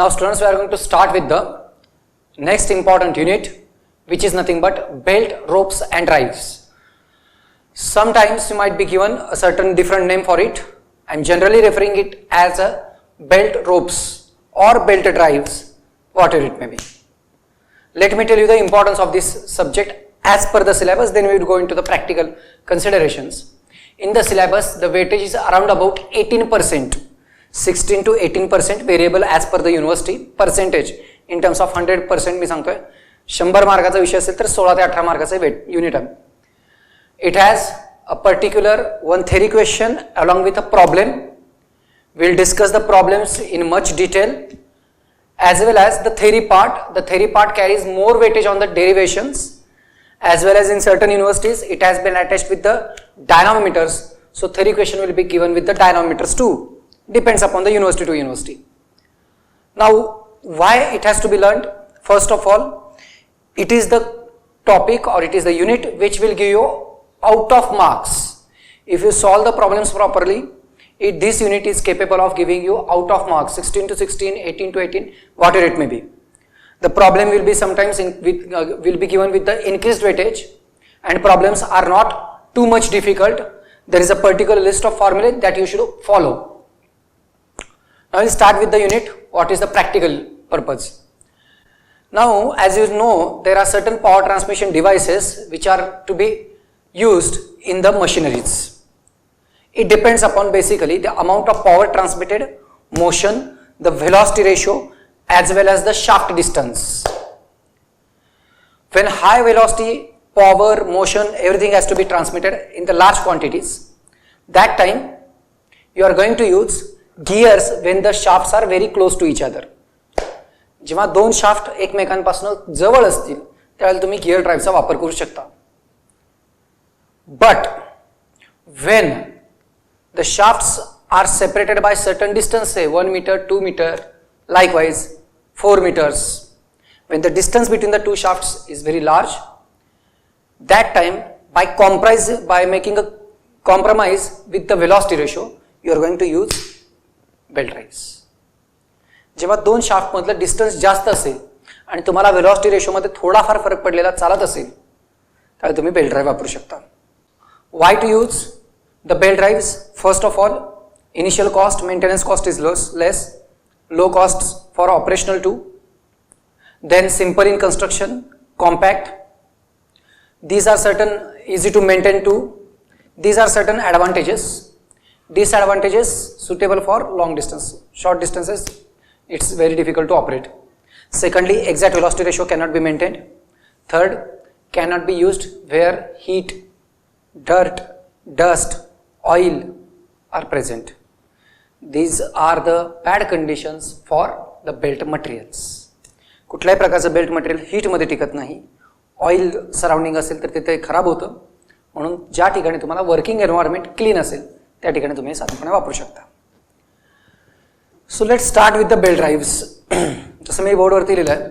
Now students, we are going to start with the next important unit, which is nothing but belt, ropes and drives. Sometimes you might be given a certain different name for it. I am generally referring it as a belt ropes or belt drives, whatever it may be. Let me tell you the importance of this subject as per the syllabus, then we will go into the practical considerations. In the syllabus, the weightage is around about 18%, 16 to 18% variable as per the university. Percentage in terms of 100% मी सांगतोय, 100 मार्काचा विषय असेल तर 16 ते 18 मार्काचा unit आहे. It has a particular one theory question along with a problem. We'll discuss the problems in much detail as well as the theory part. The theory part carries more weightage on the derivations, as well as in certain universities it has been attached with the dynamometers. So theory question will be given with the dynamometers too. Depends upon the university to university. Now why it has to be learned? First of all, it is the topic or it is the unit which will give you out of marks. If you solve the problems properly, this unit is capable of giving you out of marks, 16 to 16, 18 to 18, whatever it may be. The problem will be sometimes will be given with the increased weightage, and problems are not too much difficult. There is a particular list of formulae that you should follow. Now we'll start with the unit. What is the practical purpose? Now, as you know, there are certain power transmission devices which are to be used in the machineries. It depends upon basically the amount of power transmitted, motion, the velocity ratio, as well as the shaft distance. When high velocity, power, motion, everything has to be transmitted in the large quantities, that time you are going to use gears when the shafts are very close to each other. जेव्हा दोन shaft एकमेकांपासून जवळ असतील त्यावेळेला तुम्ही gear ड्राईव्हचा वापर करू शकता. But when the shafts are separated by certain distance, say 1 meter, 2 meter, likewise 4 meters, when the distance between the two shafts is very large, that time by making a compromise with the velocity ratio, you are going to use belt drives. जेव्हा दोन shaft मधलं distance जास्त असेल आणि तुम्हाला velocity ratio मध्ये थोडाफार फरक पडलेला चालत असेल तर तुम्ही बेल्ट ड्राइव वापरू शकता. Why to use the belt drives? First of all, initial cost, maintenance cost is less, low costs for operational too. Then simple in construction, compact. These are certain easy to maintain too. These are certain advantages. Disadvantages suitable for long distance. Short distances, it's very difficult to operate. Secondly, exact velocity ratio cannot be maintained. Third, cannot be used where heat, dirt, dust, oil are present. These are the bad conditions for the belt materials. कुठल्याही प्रकारचं belt material heat मध्ये टिकत नाही. Oil surrounding असेल तर तिथे खराब होतं. म्हणून ज्या ठिकाणी तुम्हाला वर्किंग एन्व्हायरमेंट क्लीन असेल त्या ठिकाणी तुम्ही साधारणपणे वापरू शकता. So let's start with the belt drives. जसं मी बोर्डवरती लिहिलं आहे,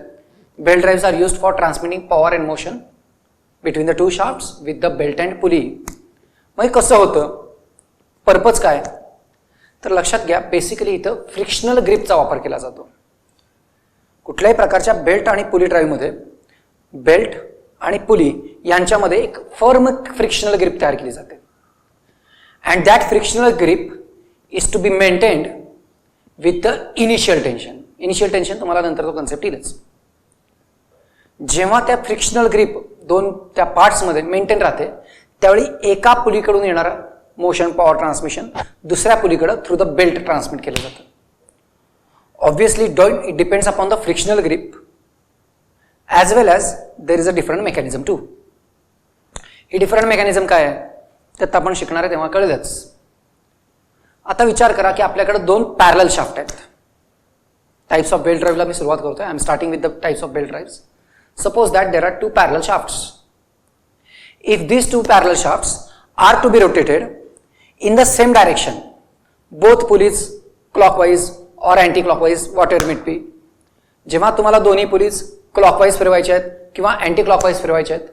belt drives are used for transmitting power and motion between the two shafts with the belt and pulley. मग कसं होतं, पर्पज काय तर लक्षात घ्या, बेसिकली इथं फ्रिक्शनल ग्रिपचा वापर केला जातो. कुठल्याही प्रकारच्या बेल्ट आणि पुली ड्राईव्हमध्ये बेल्ट आणि पुली यांच्यामध्ये एक फर्म फ्रिक्शनल ग्रिप तयार केली जाते. And that frictional grip is to be maintained with the initial tension. Initial tension तुम्हाला नंतर तो कन्सेप्ट येईलच. जेव्हा त्या फ्रिक्शनल ग्रिप दोन त्या पार्ट्समध्ये मेंटेन राहते त्यावेळी एका पुलीकडून येणारा मोशन पॉवर ट्रान्समिशन दुसऱ्या पुलीकडे थ्रू द बेल्ट ट्रान्समिट केलं जातं. Obviously it depends upon the frictional grip as well as there is a different mechanism too. ही डिफरंट मेकॅनिझम काय आहे त्यात आपण शिकणार आहे तेव्हा कळेलच. आता विचार करा की आपल्याकडे दोन पॅरलल शाफ्ट आहेत. टाइप्स ऑफ बेल्ट ड्राईव्हला मी सुरुवात करतोय. I am starting with the types of belt drives. Suppose that there are two parallel shafts. If these two parallel shafts are to be rotated in the same direction, both pulleys clockwise or anti-clockwise, whatever it be, जेव्हा तुम्हाला दोन्ही pulleys clockwise फिरवायचे आहेत किंवा anti clockwise फिरवायचे आहेत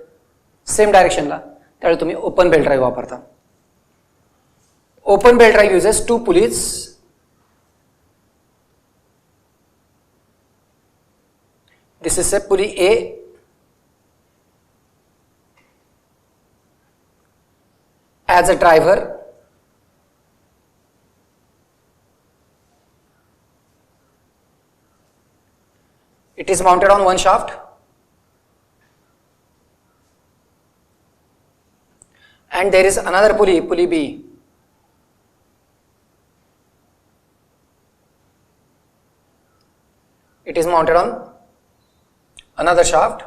same डायरेक्शनला, त्यावेळी तुम्ही open belt drive वापरता. Open belt drive uses two pulleys This is a pulley A. As a driver, it is mounted on one shaft, and there is another pulley, pulley B. It is mounted on another shaft.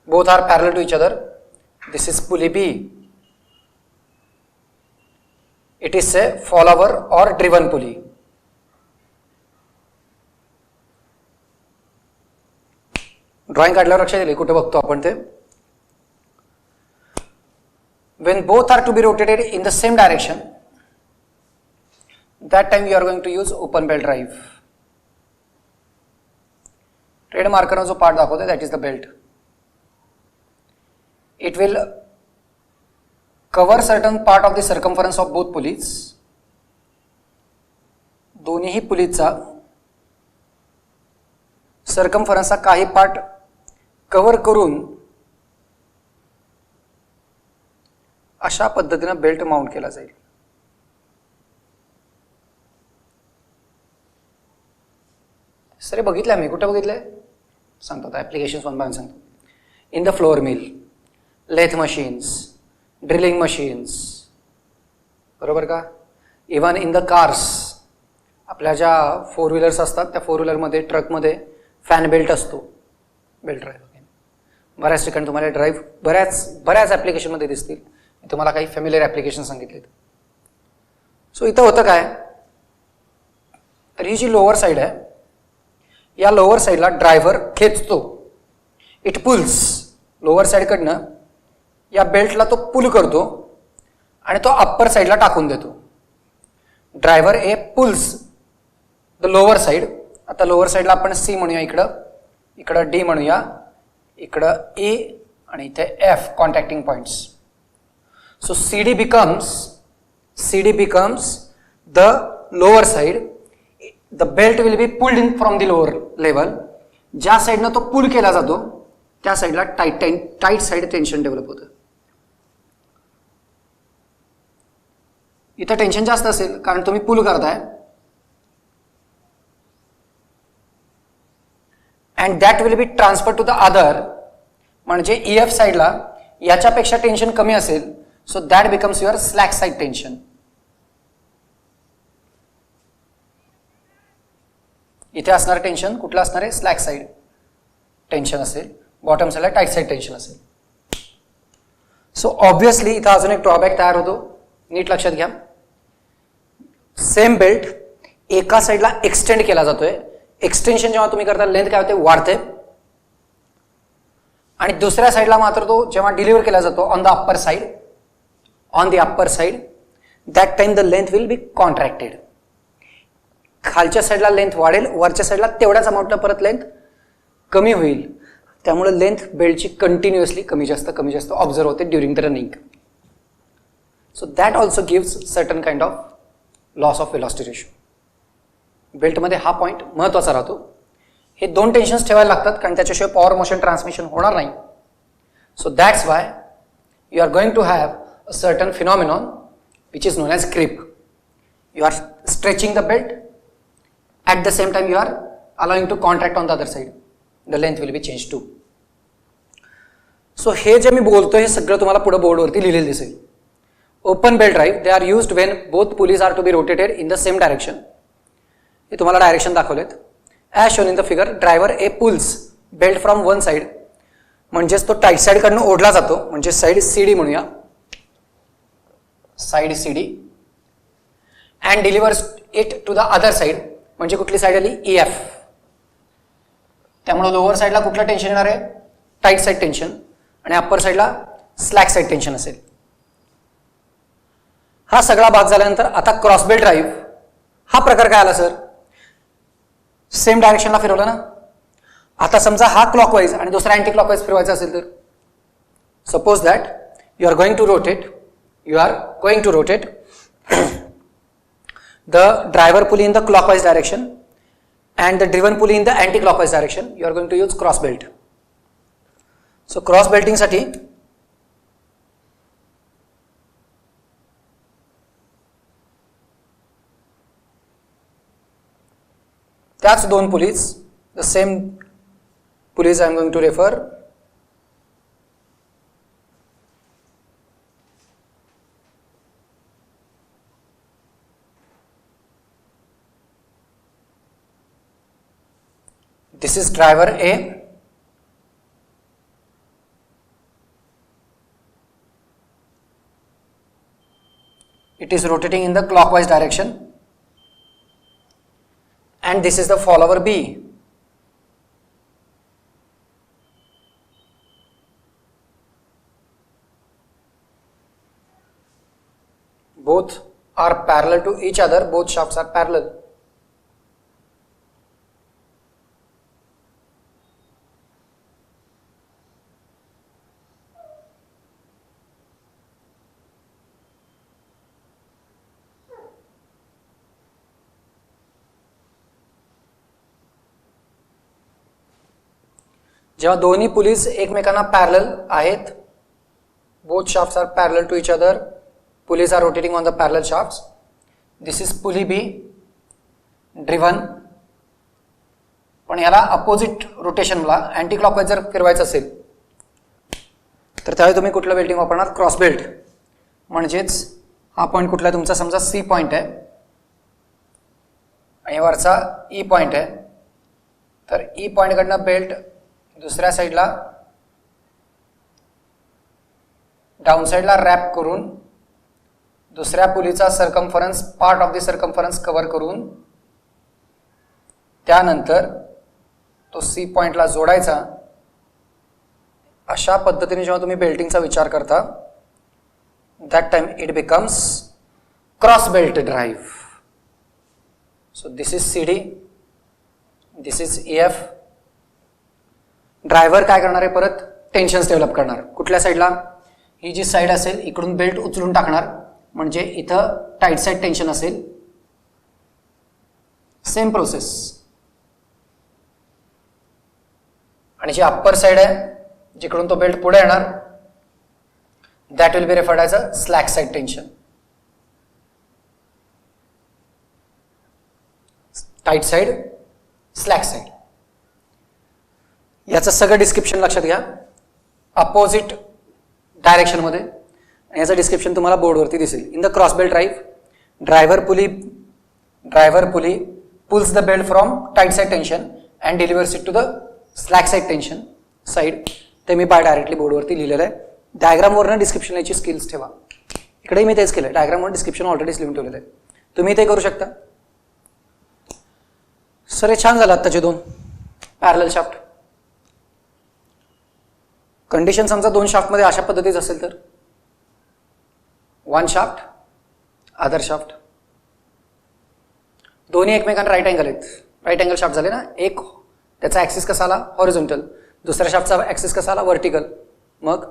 Both are parallel to each other. This is pulley B. It is a follower or driven pulley. Drawing काढल्यावर लक्षात येईल कुठे बघतो आपण ते. When both are to be rotated in the same direction, that time you are going to use open belt drive. Red marker जो part दाखवतो that is the belt. It will cover certain part of the circumference of both pulleys. दोन्हीही पुलीचा सर्कम्फरन्सचा काही part cover करून अशा पद्धतीने belt mount केला जाईल. Sir बघितलं मी कुठे बघितलंय सांगतो आता ऍप्लिकेशन्स वन बाय वन सांगतो. In the flour mill, lathe machines, drilling machines, बरोबर का. इवन इन द कार्स, आपल्या ज्या फोर व्हीलर्स असतात त्या फोर व्हीलरमध्ये ट्रकमध्ये फॅन बेल्ट असतो, बेल्ट ड्राईव्ह. बऱ्याच ठिकाणी तुम्हाला ड्राईव्ह बऱ्याच ॲप्लिकेशनमध्ये दिसतील. मी तुम्हाला काही फॅमिलियर ॲप्लिकेशन सांगितलेत. सो इथं होतं काय, तर ही जी लोअर साईड आहे, या लोअर साईडला ड्रायव्हर खेचतो. इट पुल्स, लोअर साईडकडनं या बेल्टला तो पुल करतो आणि तो अप्पर साईडला टाकून देतो. Driver A pulls the lower side. आता लोअर साईडला आपण सी म्हणूया, इकडं डी म्हणूया, इकडं ए आणि इथे F contacting points. So CD becomes the lower side. The belt will be pulled in from the lower level. ज्या साईडनं तो पुल केला जातो त्या साईडला टाईट साईड टेन्शन डेव्हलप होतं. इथं टेन्शन जास्त असेल कारण तुम्ही पुल करताय. And that will be transfer to the other. म्हणजे EF साईडला याच्यापेक्षा टेन्शन कमी असेल, so that becomes your slack side tension. इथे असणारं टेन्शन कुठलं असणार आहे, स्लॅक साईड टेन्शन असेल. बॉटम साईडला टाईट साईड टेन्शन असेल. सो ऑब्व्हियसली इथं अजून एक ड्रॉबॅक तयार होतो, नीट लक्षात घ्या. सेम बेल्ट एका साईडला एक्सटेंड केला जातोय. एक्सटेन्शन जेव्हा तुम्ही करता लेंथ काय होते, वाढते. आणि दुसऱ्या साईडला मात्र तो जेव्हा डिलिव्हर केला जातो on the upper side, that time the length will be contracted. खालच्या साईडला लेंथ वाढेल, वरच्या साईडला तेवढ्याच अमाऊंटला परत लेंथ कमी होईल. त्यामुळे लेंथ बेल्टची कंटिन्युअसली कमी जास्त ऑब्झर्व होते during the running. So that also gives certain kind of loss of velocity ratio. बेल्टमध्ये हा पॉईंट महत्त्वाचा राहतो. हे दोन टेन्शन्स ठेवायला लागतात कारण त्याच्याशिवाय पॉवर मोशन ट्रान्समिशन होणार नाही. So that's why you are going to have a certain phenomenon which is known as creep. You are stretching the belt, at the same time you are allowing to contract on the other side. The length will be changed too. So हे जे मी बोलतोय हे सगळं तुम्हाला पुढे बोर्डवरती लिहिलेलं दिसेल. Open belt drive they are used when both pulleys are to be rotated in the same direction. हे तुम्हाला डायरेक्शन दाखवलेत. As shown in the figure, driver A pulls belt from one side, म्हणजेच तो टाईट साईडकडनं ओढला जातो, म्हणजे side CD म्हणूया, side CD, and delivers it to the other side, म्हणजे कुठली साईड आली, EF. त्यामुळे लोअर साईडला कुठलं टेन्शन येणार आहे, टाईट साईड टेन्शन, आणि अप्पर साईडला स्लॅक साईड टेन्शन असेल. हा सगळा भाग झाल्यानंतर आता क्रॉस बेल्ट ड्राईव्ह हा प्रकार काय आला सर, सेम डायरेक्शनला फिरवला ना. आता समजा हा क्लॉकवाईज आणि दुसरा अँटी क्लॉकवाईज फिरवायचा असेल तर suppose that you are going to rotate the driver pulley in the clockwise direction and the driven pulley in the anti-clockwise direction, you are going to use cross belt. So cross belting साठी त्याच दोन pulleys, the same pulleys I am going to refer. This is driver A. It is rotating in the clockwise direction, and this is the follower B. Both are parallel to each other, both shafts are parallel. जेव्हा दोन्ही pulleys एकमेकांना parallel आहेत, both shafts are parallel to each other, pulleys are rotating on the parallel shafts. This is pulley B driven. पण याला opposite रोटेशनला anti clockwise जर फिरवायचं असेल तर त्यावेळी तुम्ही कुठलं बेल्टिंग वापरणार? Cross belt. म्हणजेच हा पॉईंट कुठला तुमचा समजा सी पॉईंट आहे आणि वरचा ई पॉईंट आहे, तर ई पॉईंटकडनं बेल्ट दुसऱ्या साईडला डाऊन साईडला रॅप करून दुसऱ्या पुलीचा circumference, part of the circumference cover करून त्यानंतर तो सी पॉइंटला जोडायचा. अशा पद्धतीने जेव्हा तुम्ही बेल्टिंगचा विचार करता, that time it becomes cross belt drive. So this is C D, this is EF. Driver काय करणार आहे? परत टेन्शन्स डेव्हलप करणार. कुठल्या साईडला? ही जी साईड असेल इकडून बेल्ट उचलून टाकणार, म्हणजे इथं टाईट साईड टेन्शन असेल. Same process. आणि जी अप्पर साईड आहे जिकडून तो बेल्ट पुढे येणार, that will be referred as a slack side tension. Tight side, slack side. याचं सगळं डिस्क्रिप्शन लक्षात घ्या अपोजिट डायरेक्शन मध्ये. याचं डिस्क्रिप्शन तुम्हाला बोर्डवरती दिसेल. In the cross belt drive, driver pulley pulls the belt from tight side tension and delivers it to the slack side tension side. ते मी directly बोर्डवरती लिहिलेलं आहे. डायग्रामवरनं डिस्क्रिप्शन याची स्किल्स ठेवा. इकडेही मी तेच केलं. डायग्रामवर डिस्क्रिप्शन ऑलरेडीच लिहून ठेवलेलं आहे, तुम्ही ते करू शकता. सर हे छान झालं आत्ताचे दोन पॅरलल शाफ्ट. कंडिशन समजा दोन शाफ्टमध्ये अशा पद्धतीच असेल तर वन शाफ्ट अदर शाफ्ट, दोन्ही एकमेकांना राईट अँगल आहेत. राईट अँगल शाफ्ट झाले ना. एक त्याचा ॲक्सिस कसा आला? हॉरिझॉन्टल. दुसऱ्या शाफ्टचा ॲक्सिस कसा आला? व्हर्टिकल. मग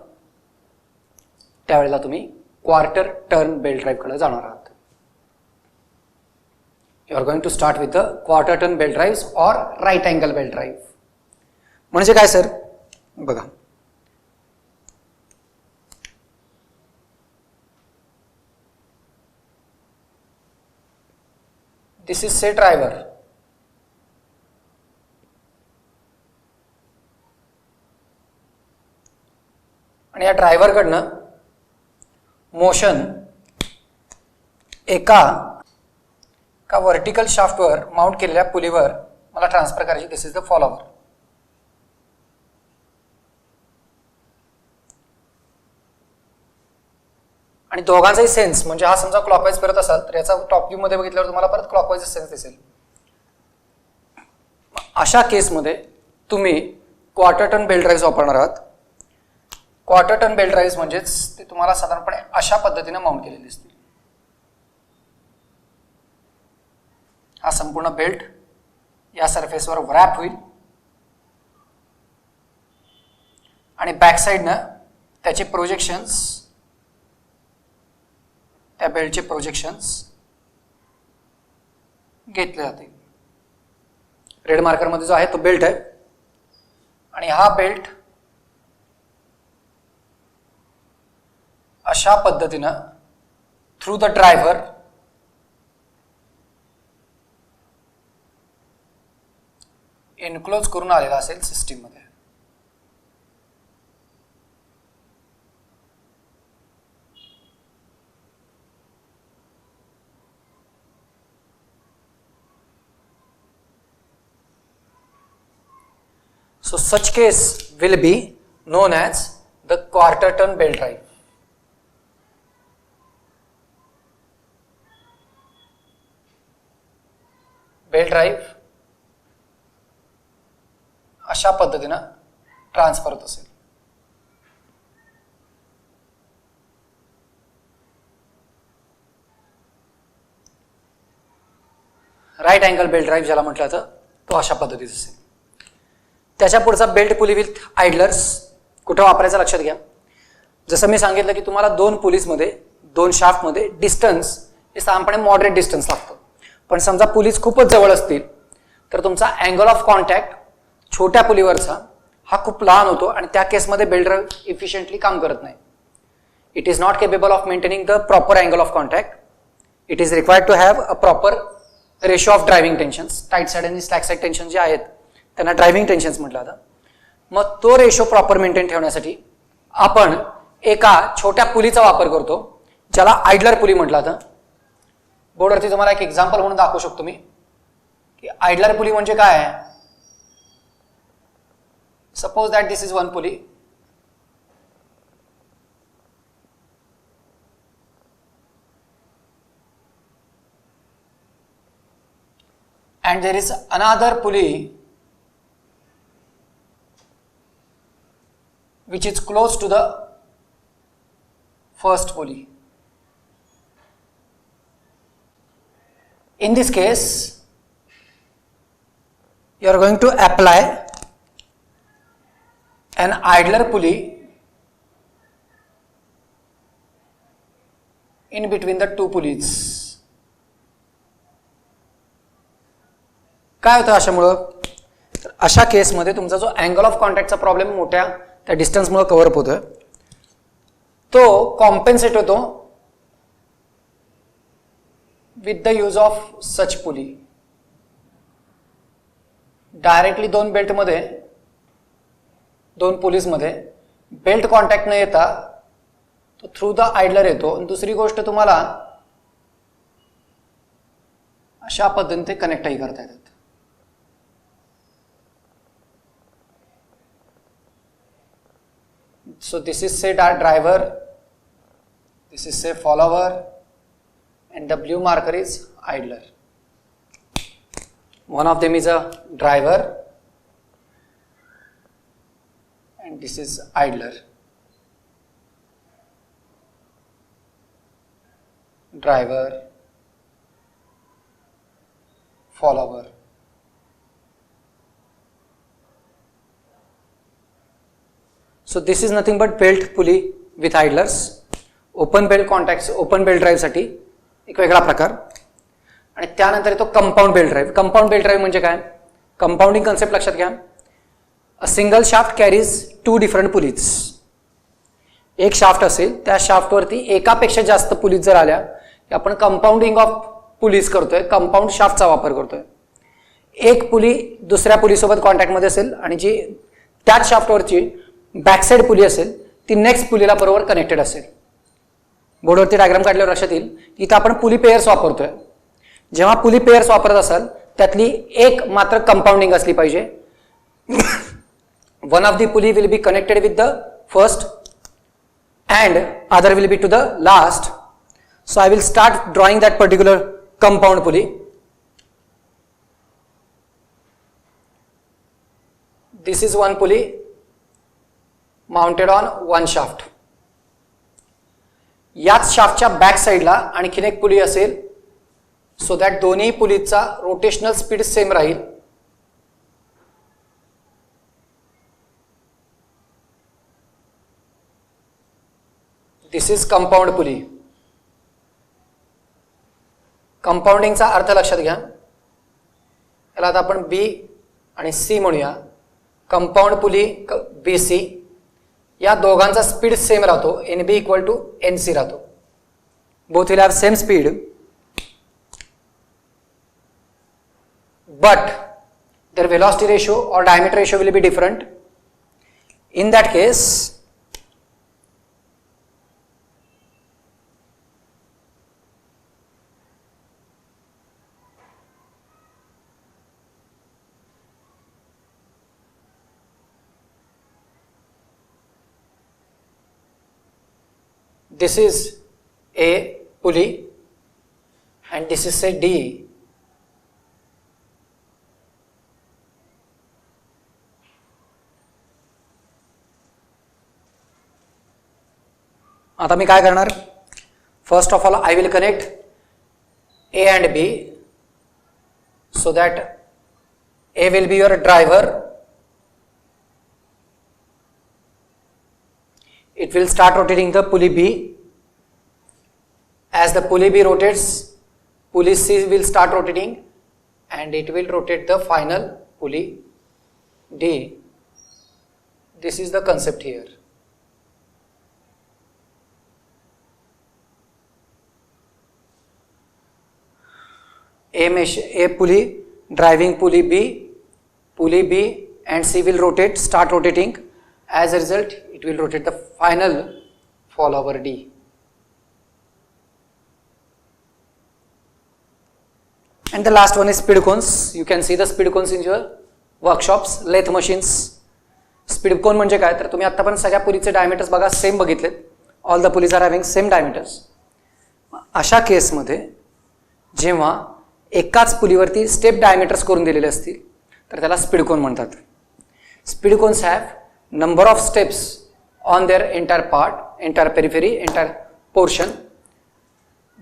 त्यावेळेला तुम्ही क्वार्टर टर्न बेल्ट ड्राईव्हकडे जाणार आहात. You are going to start with the quarter turn belt drive or right angle belt drive. म्हणजे काय सर? बघा, दिस इज से ड्रायव्हर. आणि या ड्रायव्हरकडनं मोशन एका व्हर्टिकल शाफ्टवर माउंट केलेल्या पुलीवर मला ट्रान्सफर करायची. This is the follower. आणि दोघांचाही सेन्स म्हणजे हा समजा क्लॉकवाईज फिरत असाल तर याचा टॉप व्ह्यू मध्ये बघितल्यावर तुम्हाला परत क्लॉकवाईज सेन्स दिसेल. अशा केसमध्ये तुम्ही क्वार्टर टर्न बेल्ट ड्राईव्ह वापरणार आहात. क्वार्टर टर्न बेल्ट ड्राईव्ह म्हणजेच ते तुम्हाला साधारणपणे अशा पद्धतीने माउंट केलेले दिसतील. हा संपूर्ण बेल्ट या सरफेसवर व्रॅप होईल आणि बॅक साईडनं त्याचे प्रोजेक्शन्स, त्या बेल्टचे प्रोजेक्शन्स घेतले जातील. रेड मार्कर मध्ये जो आहे तो बेल्ट आहे आणि हा बेल्ट अशा पद्धतीनं थ्रू द ड्रायव्हर एनक्लोज करून आलेला असेल सिस्टीम मध्ये. So such case will be known as the quarter turn belt drive. Belt drive अशा पद्धतीनं ट्रान्सफर होत असेल. राईट अँगल बेल्ट ड्राईव्ह ज्याला म्हटलं जातं तो अशा पद्धतीचा असेल. त्याच्या पुढचा बेल्ट पुली विथ आयडलर्स कुठं वापरायचा लक्षात घ्या. जसं मी सांगितलं की तुम्हाला दोन पुलीजमध्ये दोन शाफ्टमध्ये डिस्टन्स हे साधारणपणे मॉडरेट डिस्टन्स लागतं. पण समजा पुलीज खूपच जवळ असतील तर तुमचा अँगल ऑफ कॉन्टॅक्ट छोट्या पुलीवरचा हा खूप लहान होतो आणि त्या केसमध्ये बेल्ट ड्राईव्ह इफिशियंटली काम करत नाही. It is not capable of maintaining the proper angle of contact. It is required to have a proper ratio of driving tensions. Tight side आणि स्लॅक साईड टेन्शन जे आहेत त्यांना ड्रायव्हिंग टेन्शन्स म्हटलं जातं. मग तो रेशो प्रॉपर मेंटेन ठेवण्यासाठी आपण एका छोट्या पुलीचा वापर करतो ज्याला आयडलर पुली म्हटलं जातं. बोर्डवरती तुम्हाला एक एक्झाम्पल म्हणून दाखवू शकतो मी की आयडलर पुली म्हणजे काय आहे. Suppose that this is one pulley and there is another pulley which is close to the first pulley. In this case you are going to apply an idler pulley in between the two pulleys. काय होतं अशामुळं. अशा केसमध्ये तुमचा जो angle of कॉन्टॅक्टचा problem मोठ्या त्या डिस्टन्समुळे cover up होतोय तो कॉम्पेन्सेट होतो with the use of such pulley. Directly दोन बेल्टमध्ये दोन पुलीजमध्ये बेल्ट कॉन्टॅक्ट न येता तो थ्रू द आयडलर येतो. दुसरी गोष्ट तुम्हाला अशा पद्धतीने ते कनेक्टही करता येतात. So this is say driver, this is say follower, and the blue marker is idler. One of them is a driver and this is idler. Driver, follower. So this is nothing but belt pulley with idlers. Open belt contact open belt drive साठी एक वेगळा प्रकार. आणि त्यानंतर येतो compound belt drive. Compound belt drive म्हणजे काय. Compounding concept लक्षात घ्या. A single shaft carries two different pulleys. एक शाफ्ट असेल त्या शाफ्टवरती एकापेक्षा जास्त पुलीज जर आल्या की आपण कंपाऊंडिंग ऑफ पुलीज करतोय. कंपाऊंड शाफ्टचा वापर करतोय. एक पुली दुसऱ्या पुलीसोबत कॉन्टॅक्टमध्ये असेल आणि जी त्याच शाफ्टवरची बॅकसाइड पुली असेल ती नेक्स्ट पुलीला बरोबर कनेक्टेड असेल. बोर्डवरती डायग्राम काढल्यावर लक्षात येईल इथं आपण पुली पेयर्स वापरतोय. जेव्हा पुली पेयर्स वापरत असाल त्यातली एक मात्र कंपाऊंडिंग असली पाहिजे. One of the pulley will be connected with the first and other will be to the last. So I will start drawing that particular compound pulley. This is one pulley mounted on one shaft. याच शाफ्टच्या back साइडला आणखीन एक पुली असेल so that दोन्ही पुलीचा rotational speed same राहील. This is compound pulley. कंपाऊंडिंगचा अर्थ लक्षात घ्या. याला आता आपण बी आणि सी म्हणूया, कंपाऊंड पुली BC, या दोघांचा स्पीड सेम राहतो, NB इक्वल टू NC राहतो. Both will have same speed, but their velocity ratio or diameter ratio will be different. In that case, this is A pulley and this is say D. आता मी काय करणार, first of all I will connect A and B so that A will be your driver. It will start rotating the pulley B. As the pulley B rotates, pulley C will start rotating and it will rotate the final pulley D. This is the concept here. A pulley driving pulley B and C will rotate, start rotating. As a result, it will rotate the final follower D. And the last one is speed cones. You can see the speed cones in your workshops, lathe machines. Speed cone म्हणजे काय, तर तुम्ही आतापर्यंत सगळ्या पुलीचे diameters बघा same बघितलेत. All the pulleys are having same diameters. अशा केसमध्ये जेव्हा एकाच पुलीवरती स्टेप डायमीटर्स करून दिलेले असतील तर त्याला स्पीड कोन म्हणतात. Speed cones have number of steps on their entire part, entire periphery, entire portion,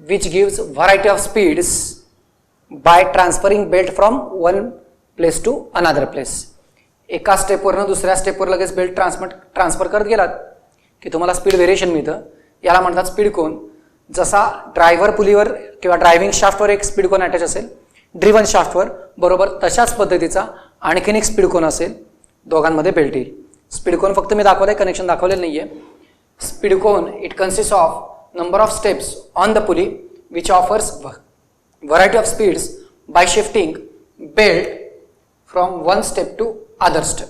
which gives variety of speeds by transferring belt from one place to another place. एका स्टेपवरनं दुसऱ्या स्टेपवर लगेच बेल्ट ट्रान्सफर करत गेलात की तुम्हाला speed variation मिळतं. याला म्हणतात स्पीड कोन. जसा ड्रायव्हर पुलीवर किंवा ड्रायव्हिंग शाफ्टवर एक स्पीड कोन अटॅच असेल ड्रिव्हन शाफ्टवर, बरोबर तशाच पद्धतीचा आणखीन एक स्पीड कोन असेल, दोघांमध्ये बेल्ट येईल. स्पीड कोन फक्त मी दाखवलंय, कनेक्शन दाखवलेलं नाहीये. Speed cone it consist of number of steps on the pulley which offers variety of speeds by shifting belt from one step to other step.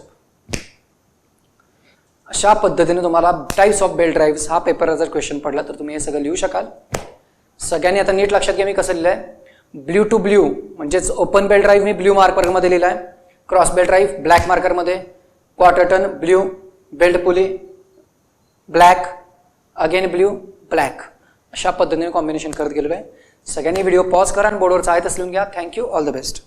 अशा पद्धतीने तुम्हाला टाइप्स ऑफ बेल्ट ड्राईव्स हा paper जर question पडला तर तुम्ही हे सगळं लिहू शकाल. सगळ्यांनी आता नीट लक्षात घ्या मी कसं लिहिलंय. ब्ल्यू टू ब्ल्यू म्हणजेच ओपन बेल्ट ड्राईव्ह मी ब्ल्यू मार्करमध्ये लिहिलाय, क्रॉस बेल्ट ड्राईव्ह ब्लॅक मार्करमध्ये, quarter turn blue, belt pulley black, again blue black. अशा पद्धतीने कॉम्बिनेशन करत गेलेलो आहे. सगळ्यांनी व्हिडिओ पॉज करा आणि बोर्डवर चाळतच लिहून घ्या. Thank you, all the best.